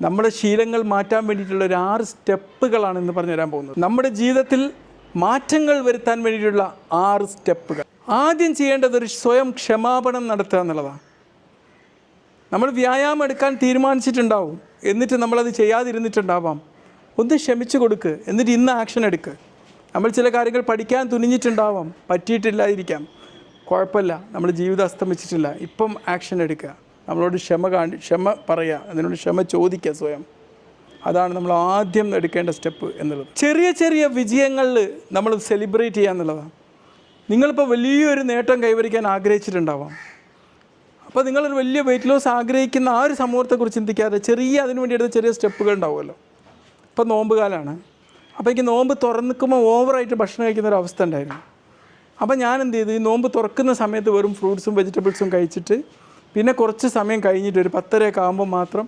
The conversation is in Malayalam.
നമ്മുടെ ശീലങ്ങൾ മാറ്റാൻ വേണ്ടിയിട്ടുള്ള ഒരു 6 സ്റ്റെപ്പുകളാണ് ഇന്ന് പറഞ്ഞു തരാൻ പോകുന്നത്. നമ്മുടെ ജീവിതത്തിൽ മാറ്റങ്ങൾ വരുത്താൻ വേണ്ടിയിട്ടുള്ള 6 സ്റ്റെപ്പുകൾ. ആദ്യം ചെയ്യേണ്ടത് ഒരു സ്വയം ക്ഷമാപണം നടത്തുക എന്നുള്ളതാണ്. നമ്മൾ വ്യായാമം എടുക്കാൻ തീരുമാനിച്ചിട്ടുണ്ടാവും, എന്നിട്ട് നമ്മളത് ചെയ്യാതിരുന്നിട്ടുണ്ടാവാം. ഒന്ന് ക്ഷമിച്ചു കൊടുക്കുക, എന്നിട്ട് ഇന്ന് ആക്ഷൻ എടുക്കുക. നമ്മൾ ചില കാര്യങ്ങൾ പഠിക്കാൻ തുനിഞ്ഞിട്ടുണ്ടാവാം, പറ്റിയിട്ടില്ലാതിരിക്കാം, കുഴപ്പമില്ല, നമ്മൾ ജീവിതം അസ്തമിച്ചിട്ടില്ല, ഇപ്പം ആക്ഷൻ എടുക്കുക. നമ്മളോട് ക്ഷമ പറയുക, അതിനോട് ക്ഷമ ചോദിക്കുക സ്വയം. അതാണ് നമ്മൾ ആദ്യം എടുക്കേണ്ട സ്റ്റെപ്പ് എന്നുള്ളത്. ചെറിയ ചെറിയ വിജയങ്ങളിൽ നമ്മൾ സെലിബ്രേറ്റ് ചെയ്യുക എന്നുള്ളതാണ്. നിങ്ങളിപ്പോൾ വലിയൊരു നേട്ടം കൈവരിക്കാൻ ആഗ്രഹിച്ചിട്ടുണ്ടാവാം. അപ്പോൾ നിങ്ങളൊരു വലിയ വെയിറ്റ് ലോസ് ആഗ്രഹിക്കുന്ന ആ ഒരു സമൂഹത്തെക്കുറിച്ച് ചിന്തിക്കാതെ അതിനു വേണ്ടി എടുത്ത ചെറിയ സ്റ്റെപ്പുകൾ ഉണ്ടാവുമല്ലോ. ഇപ്പോൾ നോമ്പ് കാലമാണ്. അപ്പോൾ എനിക്ക് നോമ്പ് തുറന്നിക്കുമ്പോൾ ഓവറായിട്ട് ഭക്ഷണം കഴിക്കുന്ന ഒരു അവസ്ഥ ഉണ്ടായിരുന്നു. അപ്പോൾ ഞാൻ എന്ത് ചെയ്തു, ഈ നോമ്പ് തുറക്കുന്ന സമയത്ത് വെറും ഫ്രൂട്ട്സും വെജിറ്റബിൾസും കഴിച്ചിട്ട് പിന്നെ കുറച്ച് സമയം കഴിഞ്ഞിട്ട് ഒരു 10:30 ആകുമ്പോൾ മാത്രം